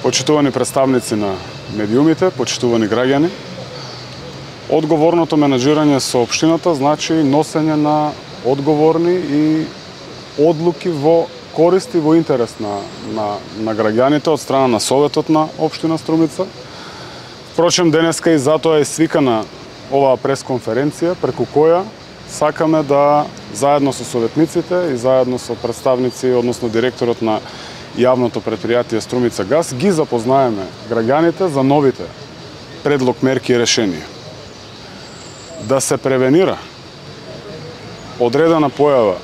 Почитувани представници на медиумите, почитувани граѓани, одговорното менаџирање со општината значи носење на одговорни и одлуки во корист и во интерес на граѓаните од страна на Советот на општина Струмица. Впрочем, денеска и затоа е свикана оваа пресконференција, преку која сакаме да заедно со советниците и заедно со представници, односно директорот на јавното предпријатие Струмица газ, ги запознаеме граѓаните за новите предлог, мерки и решенија. Да се превенира одредена појава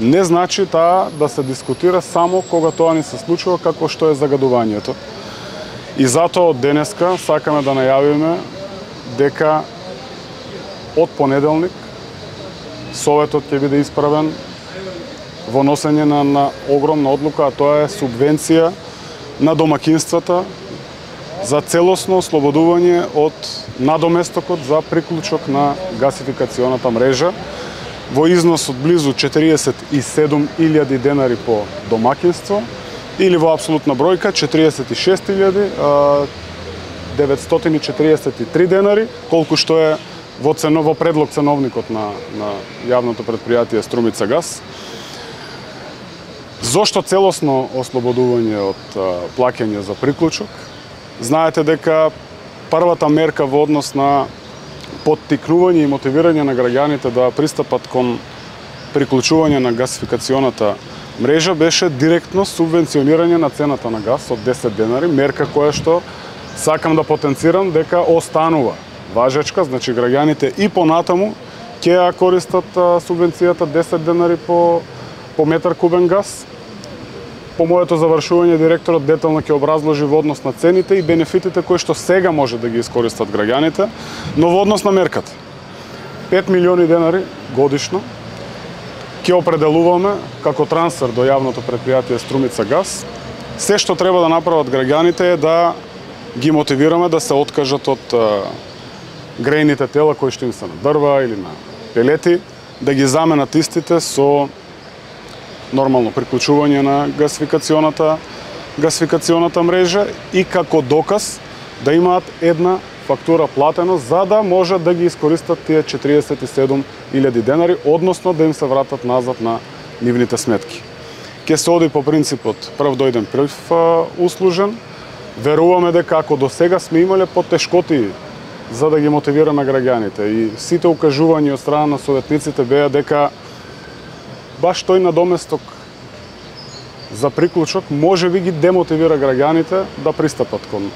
не значи таа да се дискутира само кога тоа ни се случува, како што е загадувањето. И затоа од денеска сакаме да најавиме дека од понеделник Советот ќе биде исправен во носење на огромна одлука, а тоа е субвенција на домакинствата за целосно ослободување од надоместокот за приклучок на гасификационата мрежа во износ од близу 47.000 денари по домакинство или во апсолутна бројка 46.943 денари, колку што е во предлог ценовникот на јавното предпријатие Струмица газ. Зошто целосно ослободување од плаќање за приклучок? Знаете дека првата мерка во однос на поттикнување и мотивирање на граѓаните да пристапат кон приклучување на гасификационата мрежа беше директно субвенционирање на цената на газ од 10 денари, мерка која што сакам да потенцирам дека останува важечка, значи граѓаните и понатаму ќе ја користат субвенцијата 10 денари по метар кубен газ. По моето завршување директорот детално ќе образложи во однос на цените и бенефитите кои што сега може да ги искористат граѓаните, но во однос на мерката. 5 милиони денари годишно ќе определуваме како трансфер до јавното предпријатие Струмица газ. Се што треба да направат граѓаните е да ги мотивираме да се откажат од грејните тела кои што им се на дрва или на пелети, да ги заменат истите со нормално приклучување на гасификационата мрежа и како доказ да имаат една фактура платено за да може да ги искористат тие 47.000 денари, односно да им се вратат назад на нивните сметки. Ке се оди по принципот прв дојден прв услужен. Веруваме дека ако до сега сме имале потешкоти за да ги мотивираме граѓаните и сите укажувања од страна на советниците беа дека баш тој надоместок за приклучок може би ги демотивира граѓаните да пристапат кон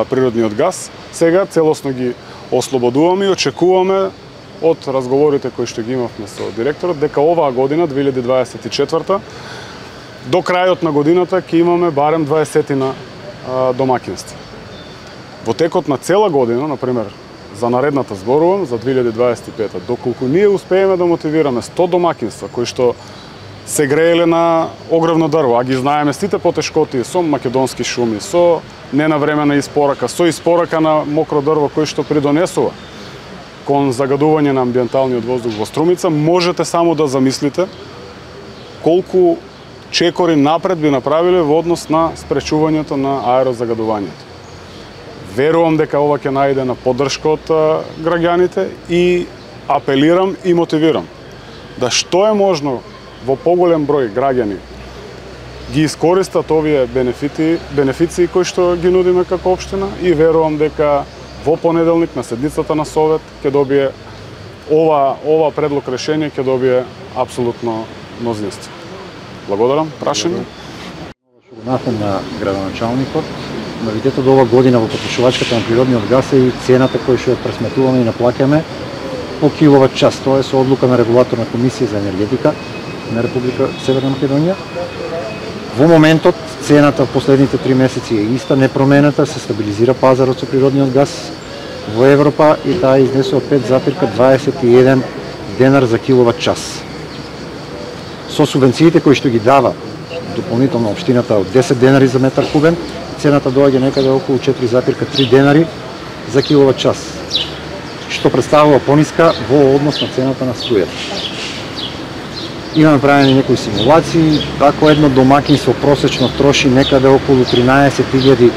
природниот газ. Сега целосно ги ослободуваме и очекуваме од разговорите кои што ги имавме со директорот дека оваа година, 2024, до крајот на годината ќе имаме барем 20 домакинства. Во текот на цела година, например, за наредната зборувам, за 2025, доколку ние успееме да мотивираме 100 домакинства кои што се грееле на огромно дрво, а ги знаеме сите потешкоти со македонски шуми, со ненавремена испорака, со испорака на мокро дрво кој што придонесува кон загадување на амбиенталниот воздух во Струмица, можете само да замислите колку чекори напред би направиле во однос на спречувањето на аерозагадувањето. Верувам дека ова ќе најде на поддршка од граѓаните и апелирам и мотивирам да што е можно во поголем број граѓани ги искористат овие бенефиции кои што ги нудиме како општина и верувам дека во понеделник на седницата на Совет ќе добие ова предлог решение ќе добие апсолутно мнозинство. Благодарам, прашање. Нафен на градоначалникот. Новитетот ова година во потрошувачката на природниот газ е и цената која што ја пресметуваме и наплаќаме по киловат час. Тоа е со одлука на регулаторна комисија за енергетика на Република Северна Македонија. Во моментот цената во последните 3 месеци е иста, непроменета, се стабилизира пазарот со природниот газ во Европа и таа изнесува 5,21 денар за киловат час. Со субвенциите кои што ги дава дополнително општината од 10 денари за метар кубен, цената доаѓа некаде околу 4,3 денари за киловат час, што представува пониска во однос на цената на струјата. Има направени некои симулации, ако едно домакинство просечно троши некаде околу 13.000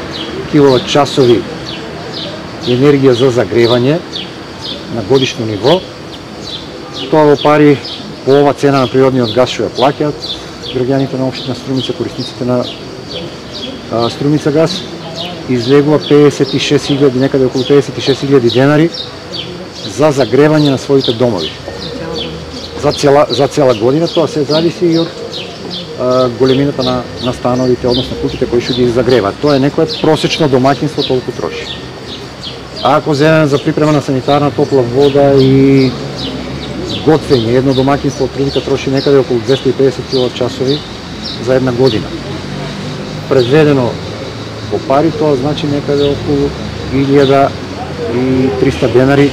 киловат-часови енергија за загревање на годишно ниво, тоа во пари по ова цена на природниот газ што ја плаќаат граѓаните на општина Струмица, корисниците на Струмица газ, излегува 56.000, некаде околу 56.000 денари за загревање на своите домови. За цела година, тоа се зависи и од големината на становите, односно куќите кои што ги загреваат. Тоа е некое просечно домаќинство толку троши. А ако земеме за припрема на санитарна топла вода и готвење, едно домаќинство отприлика троши некаде околу 250 киловат-часови за една година. Преведено во пари, тоа значи некаде околу 1300 денари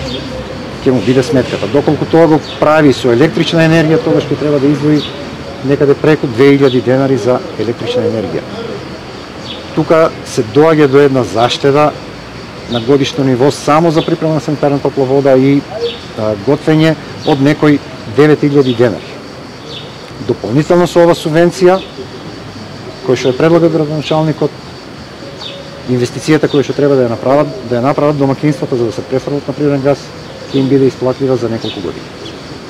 ќе му биде сметката. Доколку тоа го прави со електрична енергија, тогаш ќе треба да издвои некаде преку 2000 денари за електрична енергија. Тука се доаѓа до една заштеда на годишно ниво само за припрема на санитарна топла вода и готвење од некои 9000 денари. Дополнително со ова субвенција, кој што ја предлага градоначалникот, инвестицијата која што треба да ја направат домакинствата за да се префрлат на природен газ, ќе им биде исплатлива за неколку години.